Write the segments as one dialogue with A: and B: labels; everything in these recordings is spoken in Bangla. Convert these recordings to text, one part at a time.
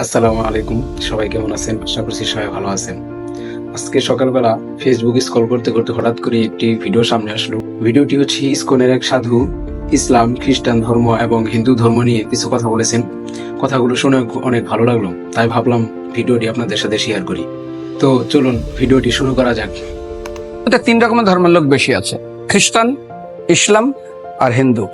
A: আসসালামু আলাইকুম। সবাই কেমন আছেন? আশা করছি সবাই ভালো আছেন। আজকে সকালবেলা ফেসবুক স্ক্রল করতে করতে হঠাৎ করে একটি ভিডিও সামনে আসলো। ভিডিওটি হচ্ছে ইসকনের এক সাধু ইসলাম, খ্রিস্টান ধর্ম এবং হিন্দু ধর্ম নিয়ে কিছু কথা বলেছেন। কথাগুলো শুনে অনেক ভালো লাগলো, তাই ভাবলাম ভিডিওটি আপনাদের সাথে শেয়ার করি। তো চলুন ভিডিওটি শুরু করা যাক।
B: তিন রকমের ধর্মের লোক বেশি আছে, খ্রিস্টান, ইসলাম আর হিন্দু।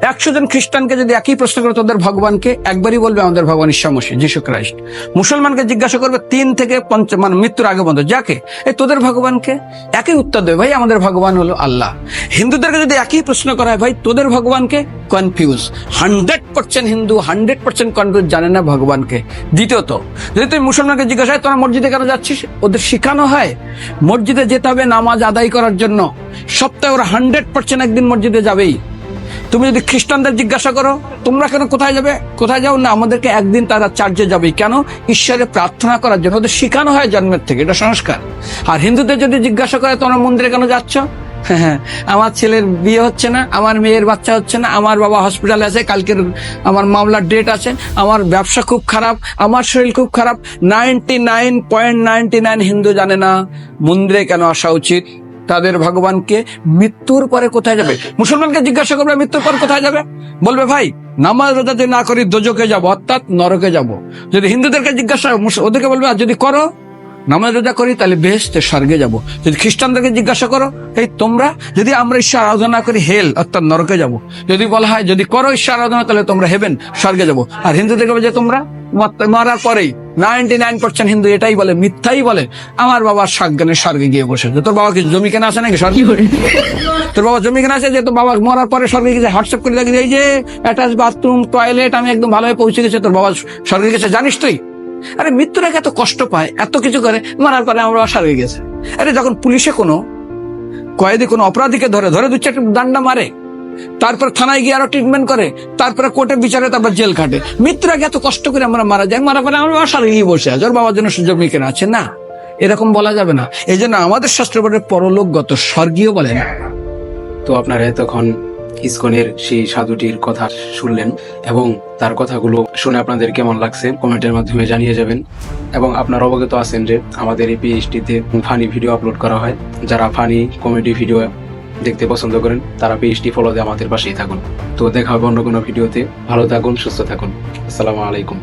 B: 100 জন খ্রিস্টানকে যদি একই প্রশ্ন করে তোদের ভগবানকে, একবারই বলবে আমাদের ভগবান ঈশ্বর মসিহ যীশু খ্রাইস্ট। মুসলমানকে জিজ্ঞাসা করবে 3 থেকে 5 মানে মৃত্যুর আগে পর্যন্ত, যাকে এই তোদের ভগবানকে, একই উত্তর দেবে, ভাই আমাদের ভগবান হলো আল্লাহ। হিন্দুদেরকে যদি একই প্রশ্ন করা হয়, ভাই তোদের ভগবানকে, কনফিউজ। 100% হিন্দু 100% কনফিউজ, জানে না ভগবানকে। দ্বিতীয়ত, যদি তুমি মুসলমানকে জিজ্ঞাসা হয় তোরা মসজিদে কেন যাচ্ছিস, ওদের শিখানো হয় মসজিদে যেতে হবে নামাজ আদায় করার জন্য। সপ্তাহে ওরা 100% একদিন মসজিদে যাবেই। তুমি যদি খ্রিস্টানদের জিজ্ঞাসা করো তোমরা কেন কোথায় যাবে, কোথায় যাও না, আমাদেরকে একদিন তারা চার্চে যাবে। কেন? ঈশ্বরে প্রার্থনা করার জন্য। ওদের শিখানো হয় জন্মের থেকে, এটা সংস্কার। আর হিন্দুদের যদি জিজ্ঞাসা করে তোমরা মন্দিরে কেন যাচ্ছ, হ্যাঁ আমার ছেলের বিয়ে হচ্ছে না, আমার মেয়ের বাচ্চা হচ্ছে না, আমার বাবা হসপিটালে আছে, কালকের আমার মামলার ডেট আছে, আমার ব্যবসা খুব খারাপ, আমার শরীর খুব খারাপ। 99.99 হিন্দু জানে না মন্দিরে কেন আসা উচিত, তাদের ভগবানকে মৃত্যুর পরে কোথায় যাবে। মুসলমানকে জিজ্ঞাসা করবে মৃত্যুর পর কোথায় যাবে, বলবে ভাই নামাজ রোজা যদি না করি দোজকে যাব, অর্থাৎ নরকে যাব। যদি হিন্দুদেরকে জিজ্ঞাসা, ওদেরকে বলবে আর যদি করো নামাজ রোজা করি তাহলে বেহেশতে স্বর্গে যাব। যদি খ্রিস্টানদেরকে জিজ্ঞাসা করো, এই তোমরা যদি আমরা ঈশ্বর আরাধনা করি হেল অর্থাৎ নরকে যাব। যদি বলা হয় যদি করো ঈশ্বর আরাধনা তাহলে তোমরা হেভেন স্বর্গে যাব। আর হিন্দুদেরকে বলে যে তোমরা মরার পরেই 99% হিন্দু এটাই বলে, মিথ্যাই বলে, আমার বাবার সাজ্ঞানে স্বর্গে গিয়ে বসেছে। তোর বাবা কি জমি কেনা আছে নাকি স্বর্গে? তোর বাবা জমি কেনা আছে যে তোর বাবা মরার পরে স্বর্গে গেছে, হোয়াটসঅ্যাপ করে দেখি এই যে অ্যাটাচ বাথরুম টয়লেট আমি একদম ভালোভাবে পৌঁছে গেছে, তোর বাবা স্বর্গে গেছে, জানিস তুই? আরে মৃত্যুর আগে এত কষ্ট পায়, এত কিছু করে, মারার পরে আমার বাবা স্বর্গে গেছে। আরে যখন পুলিশে কোনো কয়েদি কোনো অপরাধীকে ধরে 2-4 ডান্ডা মারে, তারপর থানায় গিয়ে আরো ট্রিটমেন্ট করে, তারপরে কোর্টে বিচারে, তারপর জেল খাটে, মৃত্যুর আগে এত কষ্ট করে আমরা মারা যাই, মারা পরে আমার বাসার গিয়ে বসে আছে, ওর বাবার জন্য জমি কেনা আছে না, এরকম বলা যাবে না। এই জন্য আমাদের শাস্ত্র বলে পরলোকগত, স্বর্গীয় বলে না।
A: তো আপনারা এতক্ষণ ইসকনের সেই সাধুটির কথা শুনলেন এবং তার কথাগুলো শুনে আপনাদের কেমন লাগছে কমেন্টের মাধ্যমে জানিয়ে যাবেন। এবং আপনারা অবগত আছেন যে আমাদের এই পেজটিতে ফানি ভিডিও আপলোড করা হয়। যারা ফানি কমেডি ভিডিও দেখতে পছন্দ করেন তারা পেজটি ফলো দিয়ে আমাদের পাশেই থাকুন। তো দেখা হবে অন্য কোনো ভিডিওতে। ভালো থাকুন, সুস্থ থাকুন। আসসালামু আলাইকুম।